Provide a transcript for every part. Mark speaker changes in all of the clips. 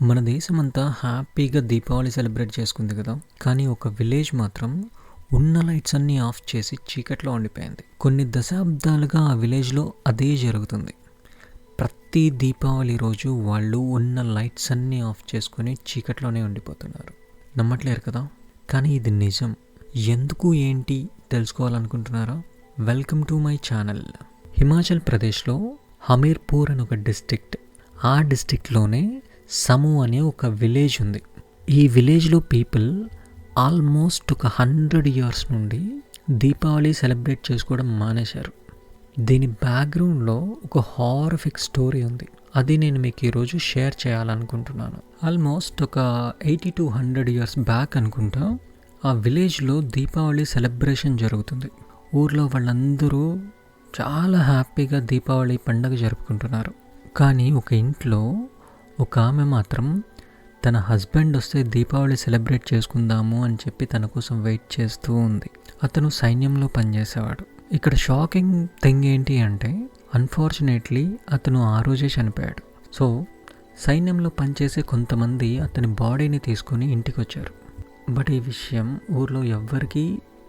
Speaker 1: మన దేశమంతా హ్యాపీగా దీపావళి సెలబ్రేట్ చేసుకుంది కదా. కానీ ఒక విలేజ్ మాత్రం ఉన్న లైట్స్ అన్నీ ఆఫ్ చేసి చీకట్లో ఉండిపోయింది. కొన్ని దశాబ్దాలుగా ఆ విలేజ్లో అదే జరుగుతుంది. ప్రతి దీపావళి రోజు వాళ్ళు ఉన్న లైట్స్ అన్నీ ఆఫ్ చేసుకొని చీకట్లోనే ఉండిపోతున్నారు. నమ్మట్లేరు కదా, కానీ ఇది నిజం. ఎందుకు ఏంటి తెలుసుకోవాలనుకుంటున్నారా? Welcome to my channel. Himachal ప్రదేశ్లో హమీర్పూర్ అని ఒక డిస్ట్రిక్ట్. ఆ డిస్ట్రిక్ట్లోనే సమూ అనే ఒక విలేజ్ ఉంది. ఈ విలేజ్లో పీపుల్ ఆల్మోస్ట్ ఒక 100 years నుండి దీపావళి సెలబ్రేట్ చేసుకోవడం మానేశారు. దీని బ్యాక్గ్రౌండ్లో ఒక హారిఫిక్ స్టోరీ ఉంది. అది నేను మీకు ఈరోజు షేర్ చేయాలనుకుంటున్నాను. ఆల్మోస్ట్ ఒక 80 to 100 years బ్యాక్ అనుకుంటా ఆ విలేజ్లో దీపావళి సెలబ్రేషన్ జరుగుతుంది. ఊర్లో వాళ్ళందరూ చాలా హ్యాపీగా దీపావళి పండుగ జరుపుకుంటున్నారు. కానీ ఒక ఇంట్లో ఒక ఆమె మాత్రం తన హస్బెండ్ వస్తే దీపావళి సెలబ్రేట్ చేసుకుందాము అని చెప్పి తన కోసం వెయిట్ చేస్తూ ఉంది. అతను సైన్యంలో పనిచేసేవాడు. ఇక్కడ షాకింగ్ థింగ్ ఏంటి అంటే అన్ఫార్చునేట్లీ అతను ఆ రోజే చనిపోయాడు. సో సైన్యంలో పనిచేసే కొంతమంది అతని బాడీని తీసుకొని ఇంటికి వచ్చారు. బట్ ఈ విషయం ఊర్లో ఎవ్వరికీ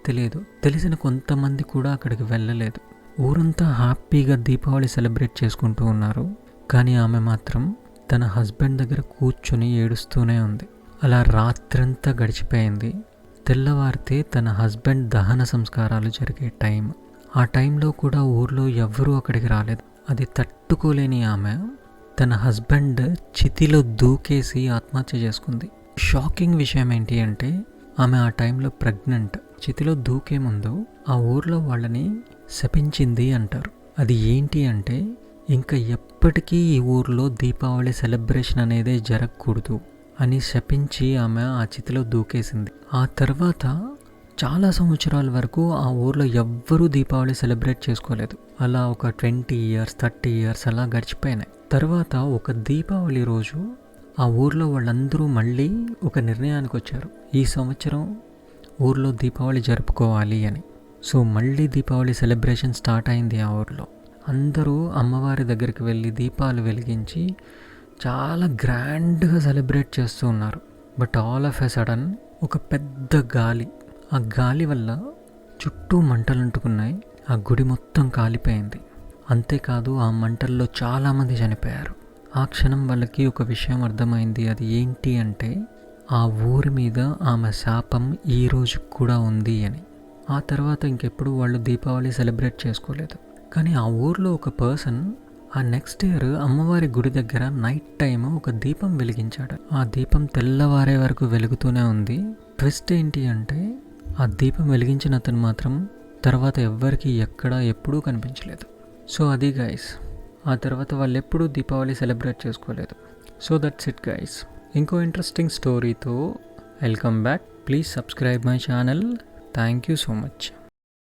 Speaker 1: తెలియదు. తెలిసిన కొంతమంది కూడా అక్కడికి వెళ్ళలేదు. ఊరంతా హ్యాపీగా దీపావళి సెలబ్రేట్ చేసుకుంటూ ఉన్నారు. కానీ ఆమె మాత్రం తన హస్బెండ్ దగ్గర కూర్చొని ఏడుస్తూనే ఉంది. అలా రాత్రంతా గడిచిపోయింది. తెల్లవారితే తన హస్బెండ్ దహన సంస్కారాలు జరిగే టైం. ఆ టైంలో కూడా ఊర్లో ఎవ్వరూ అక్కడికి రాలేదు. అది తట్టుకోలేని ఆమె తన హస్బెండ్ చితిలో దూకేసి ఆత్మహత్య చేసుకుంది. షాకింగ్ విషయం ఏంటి అంటే ఆమె ఆ టైంలో ప్రెగ్నెంట్. చితిలో దూకే ముందు ఆ ఊర్లో వాళ్ళని శపించింది అంటారు. అది ఏంటి అంటే ఇంకా ఎప్పటికీ ఈ ఊర్లో దీపావళి సెలబ్రేషన్ అనేదే జరగకూడదు అని శపించి ఆమె ఆ చితిలో దూకేసింది. ఆ తర్వాత చాలా సంవత్సరాల వరకు ఆ ఊర్లో ఎవ్వరూ దీపావళి సెలబ్రేట్ చేసుకోలేదు. అలా ఒక 20 years 30 years అలా గడిచిపోయినాయి. తర్వాత ఒక దీపావళి రోజు ఆ ఊర్లో వాళ్ళందరూ మళ్ళీ ఒక నిర్ణయానికి వచ్చారు. ఈ సంవత్సరం ఊర్లో దీపావళి జరుపుకోవాలి అని. సో మళ్ళీ దీపావళి సెలబ్రేషన్ స్టార్ట్ అయింది ఆ ఊర్లో. అందరూ అమ్మవారి దగ్గరికి వెళ్ళి దీపాలు వెలిగించి చాలా గ్రాండ్గా సెలబ్రేట్ చేస్తూ ఉన్నారు. But all of a sudden ఒక పెద్ద గాలి, ఆ గాలి వల్ల చుట్టూ మంటలు అంటుకున్నాయి. ఆ గుడి మొత్తం కాలిపోయింది. అంతేకాదు ఆ మంటల్లో చాలామంది చనిపోయారు. ఆ క్షణం వాళ్ళకి ఒక విషయం అర్థమైంది. అది ఏంటి అంటే ఆ ఊరి మీద ఆమె శాపం ఈ రోజు కూడా ఉంది అని. ఆ తర్వాత ఇంకెప్పుడు వాళ్ళు దీపావళి సెలబ్రేట్ చేసుకోలేదు. కానీ ఆ ఊర్లో ఒక పర్సన్ ఆ నెక్స్ట్ ఇయర్ అమ్మవారి గుడి దగ్గర నైట్ టైం ఒక దీపం వెలిగించాడు. ఆ దీపం తెల్లవారే వరకు వెలుగుతూనే ఉంది. ట్విస్ట్ ఏంటి అంటే ఆ దీపం వెలిగించిన అతను మాత్రం తర్వాత ఎవ్వరికి ఎక్కడా ఎప్పుడూ కనిపించలేదు. సో అది గైస్, ఆ తర్వాత వాళ్ళు ఎప్పుడూ దీపావళి సెలబ్రేట్ చేసుకోలేదు. So that's it guys. ఇంకో ఇంట్రెస్టింగ్ స్టోరీతో welcome back. Please subscribe my channel. Thank you so much.